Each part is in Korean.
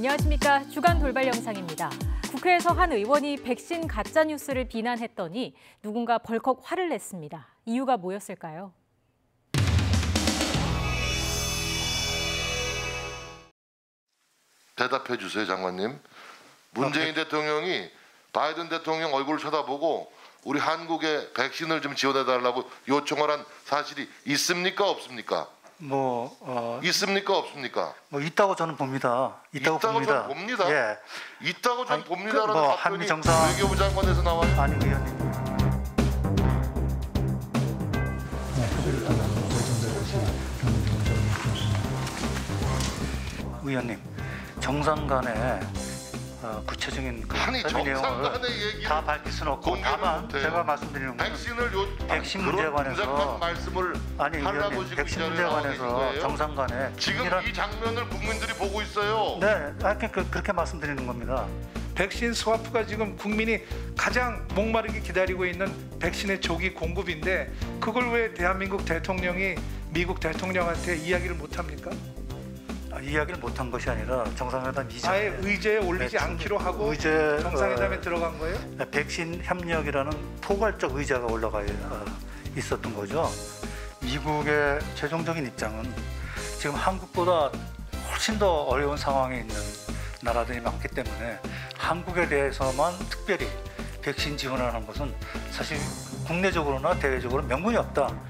안녕하십니까. 주간 돌발 영상입니다. 국회에서 한 의원이 백신 가짜뉴스를 비난했더니 누군가 벌컥 화를 냈습니다. 이유가 뭐였을까요? 대답해 주세요, 장관님. 문재인 대통령이 바이든 대통령 얼굴을 쳐다보고 우리 한국에 백신을 좀 지원해달라고 요청을 한 사실이 있습니까, 없습니까? 있습니까, 없습니까? 있다고 저는 봅니다. 있다고 봅니다. 저는 봅니다. 예. 있다고 저는 봅니다라는 답변이 한미정상 외교부 장관에서 나와요. 아니 의원님. 의원님, 정상 간에 구체적인 협의 내용을 다 밝힐 수는 없고 다만 제가 말씀드리는 건 백신 문제에 관해서 의원님, 백신 문제에 관해서 정상 간에 지금 이 장면을 국민들이 보고 있어요. 네, 그렇게 말씀드리는 겁니다. 백신 스와프가 지금 국민이 가장 목마르게 기다리고 있는 백신의 조기 공급인데 그걸 왜 대한민국 대통령이 미국 대통령한테 이야기를 못합니까? 이야기를 못한 것이 아니라 정상회담 이전에 아예 의제에 올리지 않기로 하고 정상회담에 들어간 거예요? 백신 협력이라는 포괄적 의제가 올라가 있었던 거죠. 미국의 최종적인 입장은 지금 한국보다 훨씬 더 어려운 상황에 있는 나라들이 많기 때문에 한국에 대해서만 특별히 백신 지원하는 것은 사실 국내적으로나 대외적으로 명분이 없다.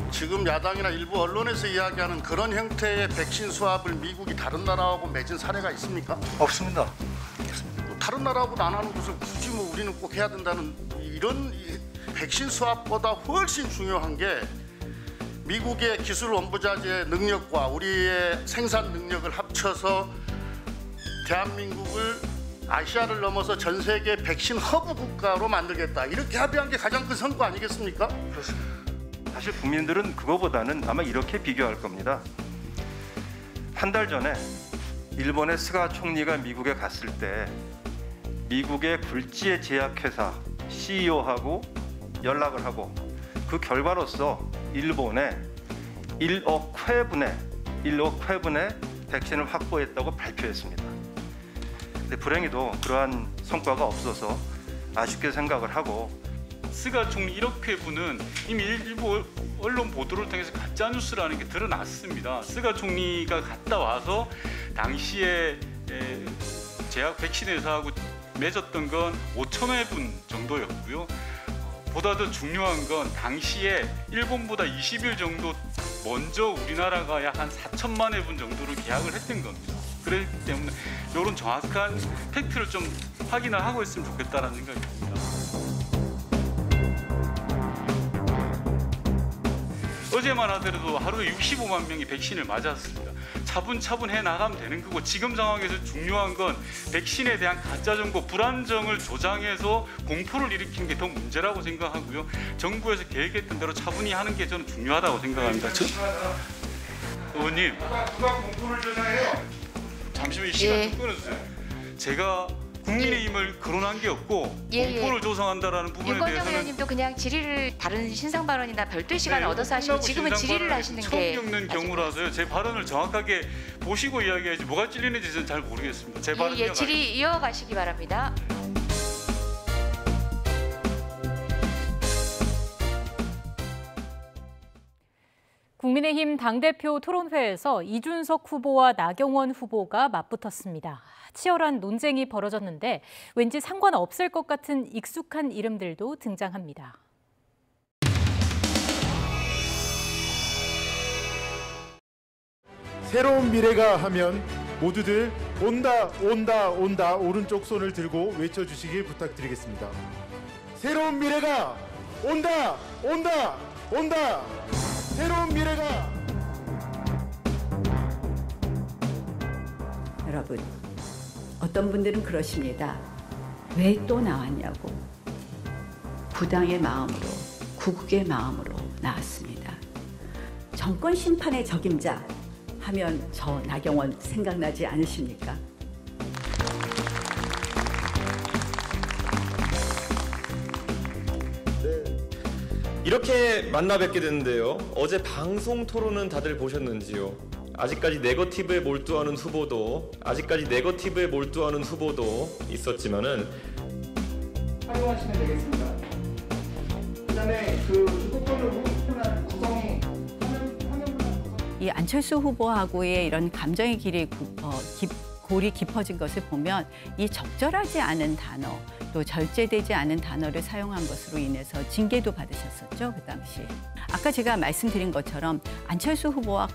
지금 야당이나 일부 언론에서 이야기하는 그런 형태의 백신 수합을 미국이 다른 나라하고 맺은 사례가 있습니까? 없습니다. 다른 나라하고는 안 하는 것을 굳이 우리는 꼭 해야 된다는 이런 백신 수합보다 훨씬 중요한 게 미국의 기술 원부자재 능력과 우리의 생산 능력을 합쳐서 대한민국을 아시아를 넘어서 전 세계 백신 허브 국가로 만들겠다. 이렇게 합의한 게 가장 큰 성과 아니겠습니까? 그렇습니다. 사실 국민들은 그거보다는 아마 이렇게 비교할 겁니다. 한 달 전에 일본의 스가 총리가 미국에 갔을 때 미국의 굴지의 제약회사 CEO하고 연락을 하고 그 결과로서 일본에 1억 회분의 백신을 확보했다고 발표했습니다. 근데 불행히도 그러한 성과가 없어서 아쉽게 생각을 하고 스가 총리 1억 회분은 이미 일부 언론 보도를 통해서 가짜뉴스라는 게 드러났습니다. 스가 총리가 갔다 와서 당시에 제약 백신 회사하고 맺었던 건 5천 회분 정도였고요. 보다 더 중요한 건 당시에 일본보다 20일 정도 먼저 우리나라가 약 한 4천만 회분 정도를 계약을 했던 겁니다. 그렇기 때문에 이런 정확한 팩트를 좀 확인을 하고 있으면 좋겠다는 생각이 듭니다. 어제만 하더라도 하루에 65만 명이 백신을 맞았습니다. 차분차분 해나가면 되는 거고 지금 상황에서 중요한 건 백신에 대한 가짜정보, 불안정을 조장해서 공포를 일으키는 게 더 문제라고 생각하고요. 정부에서 계획했던 대로 차분히 하는 게 저는 중요하다고 생각합니다. 의원님. 누가 공포를 조장해요? 잠시만 이 시간 좀 끊어주세요. 제가 국민의힘을 거론한 게 없고 공포를 조성한다라는 부분에 대해서는 윤건영 의원님도 그냥 질의를 다른 신상 발언이나 별도의 시간을 얻어서 하시고 지금은 질의를 하시는 게 처음 겪는 경우라서요. 제 발언을 정확하게 보시고 이야기해야지 뭐가 찔리는지 저는 잘 모르겠습니다. 제 발언 질의 이어가시기 바랍니다. 국민의힘 당대표 토론회에서 이준석 후보와 나경원 후보가 맞붙었습니다. 치열한 논쟁이 벌어졌는데 왠지 상관없을 것 같은 익숙한 이름들도 등장합니다. 새로운 미래가 하면 모두들 온다 온다 온다 오른쪽 손을 들고 외쳐주시길 부탁드리겠습니다. 새로운 미래가 온다 온다 온다 새로운 미래가. 여러분, 어떤 분들은 그러십니다. 왜 또 나왔냐고. 부당의 마음으로, 구국의 마음으로 나왔습니다. 정권 심판의 적임자 하면 저 나경원 생각나지 않으십니까? 이렇게 만나 뵙게 됐는데요. 어제 방송 토론은 다들 보셨는지요? 아직까지 네거티브에 몰두하는 후보도 있었지만은 활용하시면 되겠습니다. 그다음에 그 주도권을 구성이 이 안철수 후보하고의 이런 감정의 골이 깊어진 것을 보면 이 적절하지 않은 단어, 또 절제되지 않은 단어를 사용한 것으로 인해서 징계도 받으셨었죠, 그 당시. 아까 제가 말씀드린 것처럼 안철수 후보와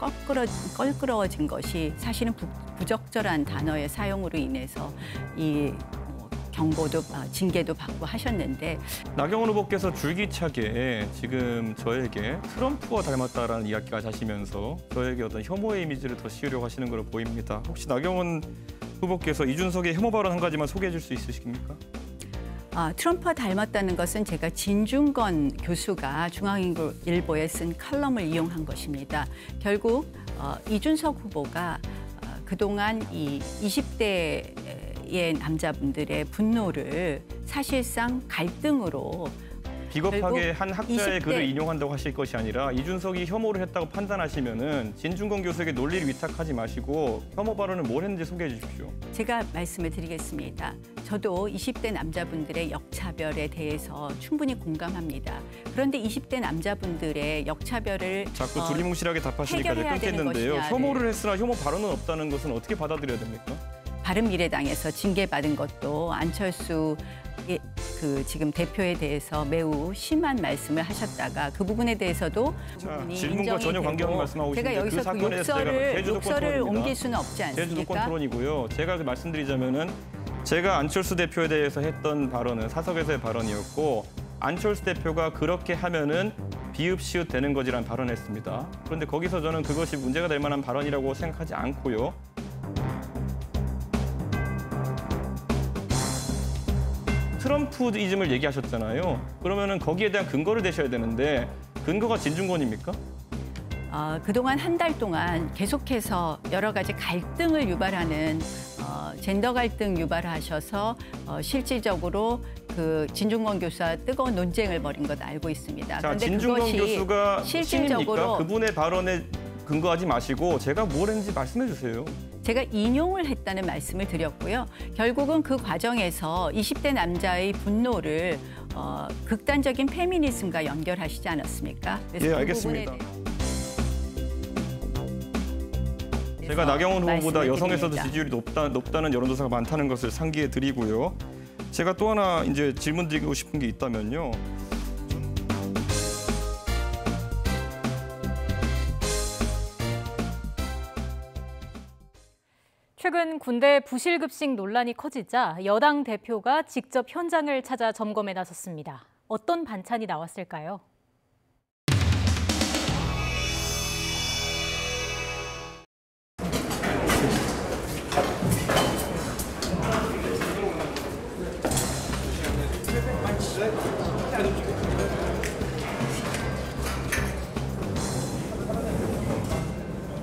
껄끄러워진 것이 사실은 부적절한 단어의 사용으로 인해서 이 경고도 징계도 받고 하셨는데, 나경원 후보께서 줄기차게 지금 저에게 트럼프와 닮았다라는 이야기까지 하시면서 저에게 어떤 혐오의 이미지를 더 씌우려고 하시는 걸로 보입니다. 혹시 나경원 후보께서 이준석의 혐오 발언 한 가지만 소개해 줄 수 있으십니까? 트럼프와 닮았다는 것은 제가 진중권 교수가 중앙일보에 쓴 칼럼을 이용한 것입니다. 결국 이준석 후보가 그동안 이 20대의 남자분들의 분노를 사실상 갈등으로 비겁하게 한 학자의 글을 인용한다고 하실 것이 아니라 이준석이 혐오를 했다고 판단하시면은 진중권 교수에게 논리를 위탁하지 마시고 혐오 발언을 뭘 했는지 소개해 주십시오. 제가 말씀을 드리겠습니다. 저도 20대 남자분들의 역차별에 대해서 충분히 공감합니다. 그런데 20대 남자분들의 역차별을 자꾸 두리뭉실하게 답하시니까 끊겠는데요. 혐오를 했으나 혐오 발언은 없다는 것은 어떻게 받아들여야 됩니까? 바른미래당에서 징계받은 것도 안철수 지금 대표에 대해서 매우 심한 말씀을 하셨다가 그 부분에 대해서도 질문과 전혀 관계없는 말씀하고 제가 여기서 그 욕설을 옮길 수는 없지 않습니까? 대주도권 토론이고요. 제가 말씀드리자면은 제가 안철수 대표에 대해서 했던 발언은 사석에서의 발언이었고 안철수 대표가 그렇게 하면은 비읍시읒 되는 거지라는 발언을 했습니다. 그런데 거기서 저는 그것이 문제가 될 만한 발언이라고 생각하지 않고요. 트럼프이즘을 얘기하셨잖아요. 그러면은 거기에 대한 근거를 대셔야 되는데 근거가 진중권입니까? 그동안 한 달 동안 계속해서 여러 가지 갈등을 유발하는 젠더 갈등 유발하셔서 실질적으로 그 진중권 교수와 뜨거운 논쟁을 벌인 것 알고 있습니다. 자, 진중권 교수가 실질적으로 그분의 발언에 근거하지 마시고 제가 뭘 했는지 말씀해 주세요. 제가 인용을 했다는 말씀을 드렸고요. 결국은 그 과정에서 20대 남자의 분노를 극단적인 페미니즘과 연결하시지 않았습니까? 그래서 예, 알겠습니다. 제가 나경원 후보보다 여성에서도 지지율이 높다는 여론조사가 많다는 것을 상기해 드리고요. 제가 또 하나 이제 질문 드리고 싶은 게 있다면요. 최근 군대 부실급식 논란이 커지자 여당 대표가 직접 현장을 찾아 점검에 나섰습니다. 어떤 반찬이 나왔을까요?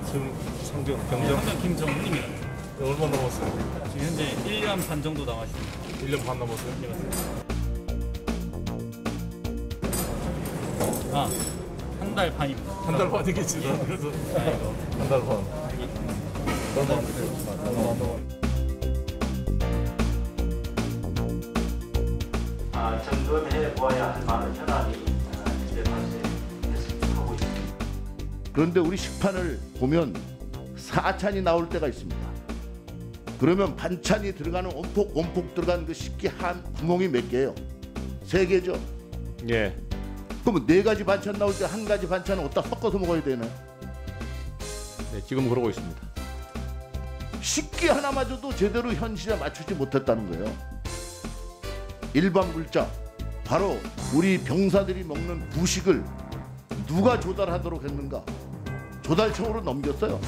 지금 병장 김정훈입니다. 얼마 남았어요? 지금 현재 1년 반 정도 남았습니다. 1년 반 남았어요? 네, 맞습니다. 한 달 반입니다. 한 달 반이겠지. 그래서 한 달 반. 점검해 보아야 할 많은 현안이 이제 발생하고 있습니다. 그런데 우리 식판을 보면 4찬이 나올 때가 있습니다. 그러면 반찬이 들어가는 원폭 들어간 그 식기 한 구멍이 몇 개예요? 3개죠? 예. 그러면 4가지 반찬 나올 때 1가지 반찬은 어디다 섞어서 먹어야 되나요? 네, 지금 그러고 있습니다. 식기 하나마저도 제대로 현실에 맞추지 못했다는 거예요. 일반 물자, 바로 우리 병사들이 먹는 구식을 누가 조달하도록 했는가? 조달청으로 넘겼어요.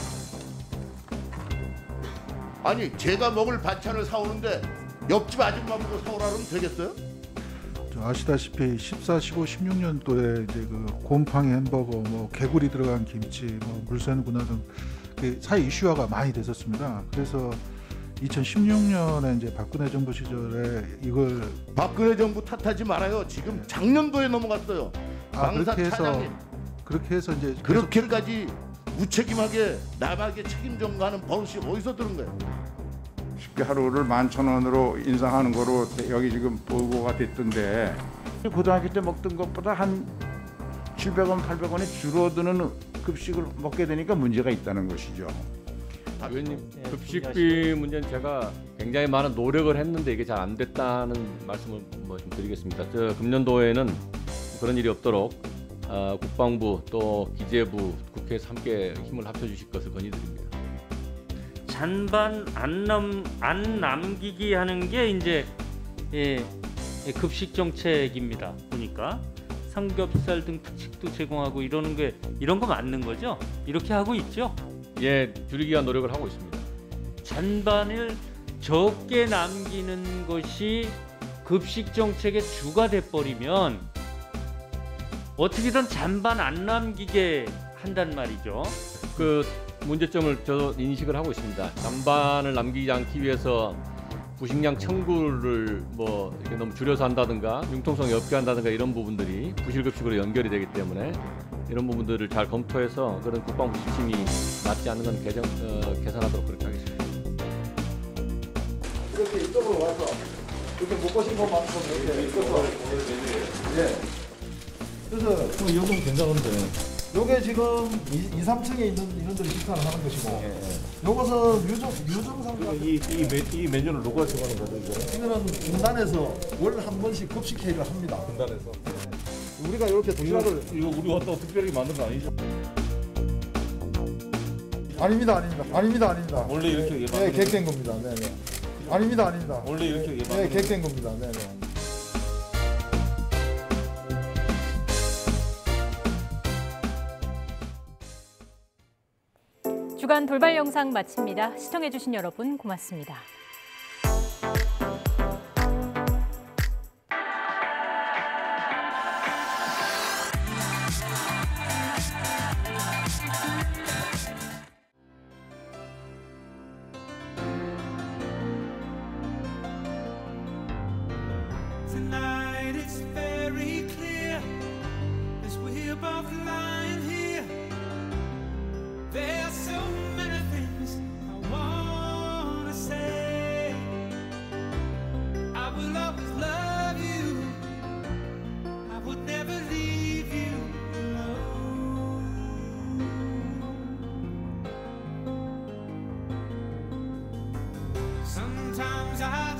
아니 제가 먹을 반찬을 사오는데 옆집 아줌마 보고 사오라 그러면 되겠어요? 아시다시피 14, 15, 16년도에 이제 그 곰팡이 햄버거, 뭐 개구리 들어간 김치, 뭐 물새누구나 등 사회 이슈화가 많이 됐었습니다. 그래서 2016년에 이제 박근혜 정부 시절에 이걸 박근혜 정부 탓하지 말아요. 지금 작년도에 넘어갔어요. 그렇게 해서 이제 그렇게까지 무책임하게 남에게 책임 전가하는 버릇이 어디서 들은 거예요? 쉽게 하루를 11,000원으로 인상하는 거로 여기 지금 보고가 됐던데 고등학교 때 먹던 것보다 한 700원, 800원이 줄어드는 급식을 먹게 되니까 문제가 있다는 것이죠. 의원님, 급식비 문제는 제가 굉장히 많은 노력을 했는데 이게 잘 안 됐다는 말씀을 좀 드리겠습니다. 금년도에는 그런 일이 없도록 국방부 또 기재부 국회에서 함께 힘을 합쳐주실 것을 건의드립니다. 잔반 안 남기기 하는 게 이제 급식 정책입니다. 보니까 삼겹살 등 특식도 제공하고 이런 거 맞는 거죠? 이렇게 하고 있죠? 예, 줄이기 위한 노력을 하고 있습니다. 잔반을 적게 남기는 것이 급식 정책의 주가 돼버리면 어떻게든 잔반 안 남기게 한단 말이죠. 그 문제점을 저도 인식을 하고 있습니다. 잔반을 남기지 않기 위해서 부식량 청구를 이렇게 너무 줄여서 한다든가 융통성이 없게 한다든가 이런 부분들이 부실급식으로 연결이 되기 때문에 이런 부분들을 잘 검토해서 그런 국방부 지침이 맞지 않는 건 개선하도록 그렇게 하겠습니다. 이렇게 이쪽으로 와서 이렇게 먹고 싶은 만큼 이렇게 있어서 예. 그래서 이건 괜찮은데. 요게 지금 2, 3층에 있는 인원들이 식사를 하는 것이고 요것은 유정상가 이 메뉴를 누가 정하는 거죠? 이거는 분단에서 월 한 번씩 급식 회의를 합니다. 분단에서. 우리가 이렇게 도시락을 이거 우리 왔다고 특별히 만든 거 아니죠? 아닙니다. 원래 이렇게 네, 계획된 겁니다. 네. 아닙니다. 원래 이렇게 네, 계획된 겁니다. 네. 주간 돌발 영상 마칩니다. 시청해주신 여러분 고맙습니다. Tonight it's very clear as we're both lying here. There's so many things I wanna say. I will always love you. I would never leave you alone. Sometimes I